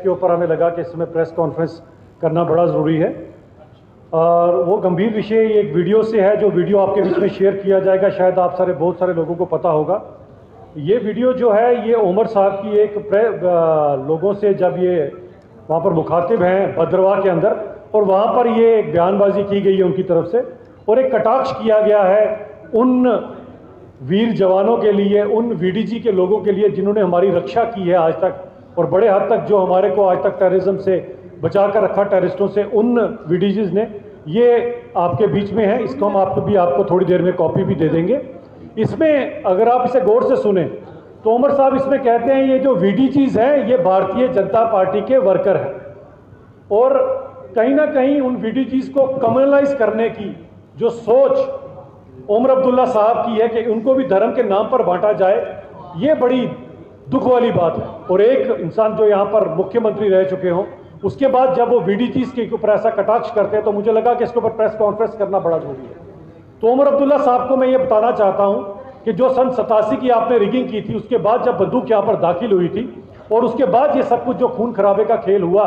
के ऊपर हमें लगा कि इसमें प्रेस कॉन्फ्रेंस करना बड़ा ज़रूरी है और वो गंभीर विषय एक वीडियो से है जो वीडियो आपके बीच में शेयर किया जाएगा। शायद आप बहुत सारे लोगों को पता होगा। ये वीडियो जो है ये उमर साहब की एक लोगों से जब ये वहाँ पर मुखातिब हैं भद्रवाह के अंदर और वहाँ पर ये एक बयानबाजी की गई है उनकी तरफ से और एक कटाक्ष किया गया है उन वीर जवानों के लिए, उन वीडीजी के लोगों के लिए जिन्होंने हमारी रक्षा की है आज तक और बड़े हद तक जो हमारे को आज तक टेररिज्म से बचा कर रखा टेररिस्टों से, उन वीडीजीज ने। ये आपके बीच में है, इसको हम आपको थोड़ी देर में कॉपी भी दे देंगे। इसमें अगर आप इसे गौर से सुने तो उमर साहब इसमें कहते हैं ये जो वीडीजीज हैं ये भारतीय जनता पार्टी के वर्कर हैं और कहीं ना कहीं उन वीडीजीज को कम्युनलाइज करने की जो सोच उमर अब्दुल्ला साहब की है कि उनको भी धर्म के नाम पर बांटा जाए, ये बड़ी दुख वाली बात है। और एक इंसान जो यहाँ पर मुख्यमंत्री रह चुके हों उसके बाद जब वो वीडीजीज के ऊपर ऐसा कटाक्ष करते हैं तो मुझे लगा कि इसके ऊपर प्रेस कॉन्फ्रेंस करना बड़ा जरूरी है। तो उमर अब्दुल्ला साहब को मैं ये बताना चाहता हूँ कि जो सन 87 की आपने रिगिंग की थी, उसके बाद जब बंदूक यहाँ पर दाखिल हुई थी और उसके बाद ये सब कुछ जो खून खराबे का खेल हुआ,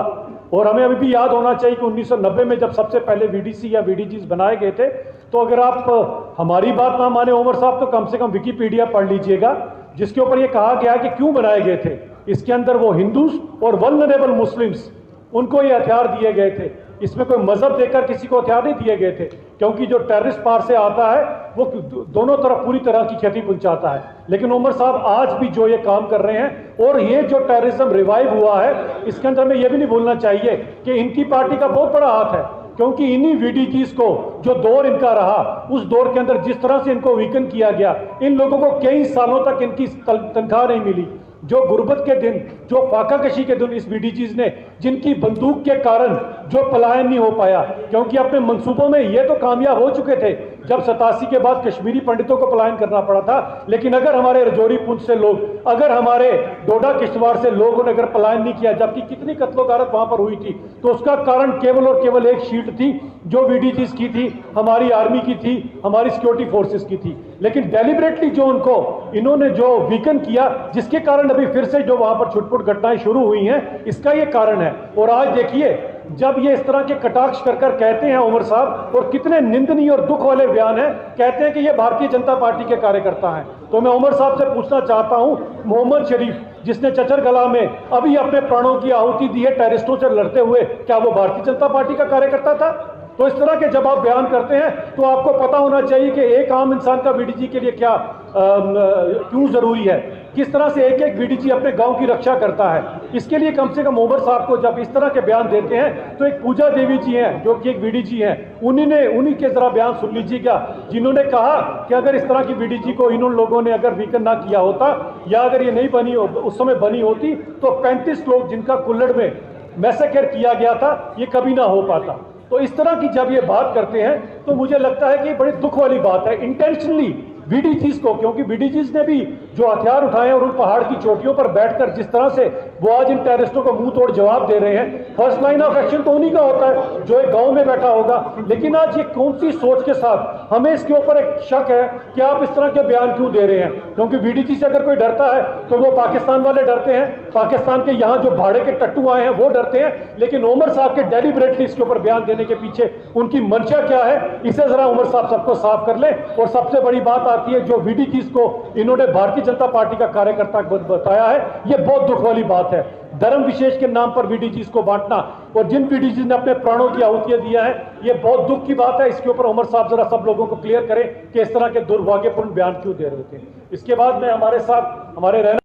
और हमें अभी भी याद होना चाहिए कि 1990 में जब सबसे पहले वीडीसी या वीडीजीज बनाए गए थे, तो अगर आप हमारी बात ना माने उमर साहब तो कम से कम विकिपीडिया पढ़ लीजिएगा जिसके ऊपर ये कहा गया कि क्यों बनाए गए थे। इसके अंदर वो हिंदूज और वल्नरेबल मुस्लिम्स उनको ये हथियार दिए गए थे। इसमें कोई मजहब देकर किसी को हथियार नहीं दिए गए थे, क्योंकि जो टेररिस्ट पार से आता है वो दोनों तरफ पूरी तरह की क्षति पहुंचाता है। लेकिन उमर साहब आज भी जो ये काम कर रहे हैं और ये जो टेररिज्म रिवाइव हुआ है, इसके अंदर में ये भी नहीं भूलना चाहिए कि इनकी पार्टी का बहुत बड़ा हाथ है, क्योंकि इन्हीं वीडीजीज को जो दौर इनका रहा उस दौर के अंदर जिस तरह से इनको वीकन किया गया, इन लोगों को कई सालों तक इनकी तनख्वाह नहीं मिली। जो गुर्बत के दिन, जो फाका कशी के दिन इस वीडीजीज ने, जिनकी बंदूक के कारण जो पलायन नहीं हो पाया, क्योंकि अपने मंसूबों में ये तो कामयाब हो चुके थे जब 87 के बाद कश्मीरी पंडितों को पलायन करना पड़ा था। लेकिन अगर हमारे रजौरी पुंछ से लोग, अगर हमारे डोडा किश्तवाड़ से लोगों ने अगर पलायन नहीं किया, जबकि कितनी कत्लो-गारत वहां पर हुई थी, तो उसका कारण केवल और केवल एक शीट थी जो वीडीजीज की थी, हमारी आर्मी की थी, हमारी सिक्योरिटी फोर्सेस की थी। लेकिन डेलिबरेटली जो उनको इन्होंने जो वीकन किया, जिसके कारण अभी फिर से जो वहां पर छुटपुट घटनाएं शुरू हुई हैं, इसका ये कारण है। और आज देखिए जब ये इस तरह के कटाक्ष कर कहते हैं उमर साहब, और कितने निंदनीय और दुख वाले बयान हैं, कहते हैं कि ये भारतीय जनता पार्टी के कार्यकर्ता हैं। तो मैं उमर साहब से पूछना चाहता हूं, मोहम्मद शरीफ जिसने चचरगला में अभी अपने प्राणों की आहुति दी है टेररिस्टों से लड़ते हुए, क्या वो भारतीय जनता पार्टी का कार्यकर्ता था? तो इस तरह के जब आप बयान करते हैं तो आपको पता होना चाहिए कि एक आम इंसान का वीडीजी के लिए क्या क्यों जरूरी है, किस तरह से एक एक वीडीजी अपने गांव की रक्षा करता है। इसके लिए कम से कम उमर साहब को जब इस तरह के बयान देते हैं तो एक पूजा देवी जी हैं जो कि एक वीडीजी हैं, उन्हीं के जरा बयान सुन लीजिएगा, जिन्होंने कहा कि अगर इस तरह की वीडीजी को इन लोगों ने अगर वीकन ना किया होता या अगर ये नहीं बनी उस समय बनी होती तो 35 लोग जिनका कुल्लड़ में मैसेकर किया गया था ये कभी ना हो पाता। तो इस तरह की जब ये बात करते हैं तो मुझे लगता है कि बड़ी दुख वाली बात है इंटेंशनली वीडीजीज को, क्योंकि वीडीजीज ने भी जो हथियार उठाए और उन पहाड़ की चोटियों पर बैठकर जिस तरह से वो आज इन टेररिस्टों को मुंह तोड़ जवाब दे रहे हैं, फर्स्ट लाइन ऑफ एक्शन तो उन्हीं का होता है जो एक गांव में बैठा होगा। लेकिन आज ये कौन सी सोच के साथ, हमें इसके ऊपर एक शक है कि आप इस तरह के बयान क्यों दे रहे हैं, क्योंकि वीडीजी से अगर कोई डरता है तो वो पाकिस्तान वाले डरते हैं, पाकिस्तान के यहाँ जो भाड़े के टट्टू आए हैं वो डरते हैं। लेकिन उमर साहब के डेलिबरेटली इसके ऊपर बयान देने के पीछे उनकी मंशा क्या है, इसे जरा उमर साहब सबको साफ कर ले। और सबसे बड़ी बात आती है जो वीडीजीज को इन्होंने भारतीय जनता पार्टी का कार्यकर्ता बताया है, ये बहुत दुख वाली बात है। धर्म विशेष के नाम पर वीडीजीज को बांटना और जिन वीडीजीज ने अपने प्राणों की आहुतियां दिया है, ये बहुत दुख की बात है। इसके ऊपर उमर साहब जरा सब लोगों को क्लियर करें कि इस तरह के दुर्भाग्यपूर्ण बयान क्यों दे रहे थे। इसके बाद में हमारे साथ हमारे रहने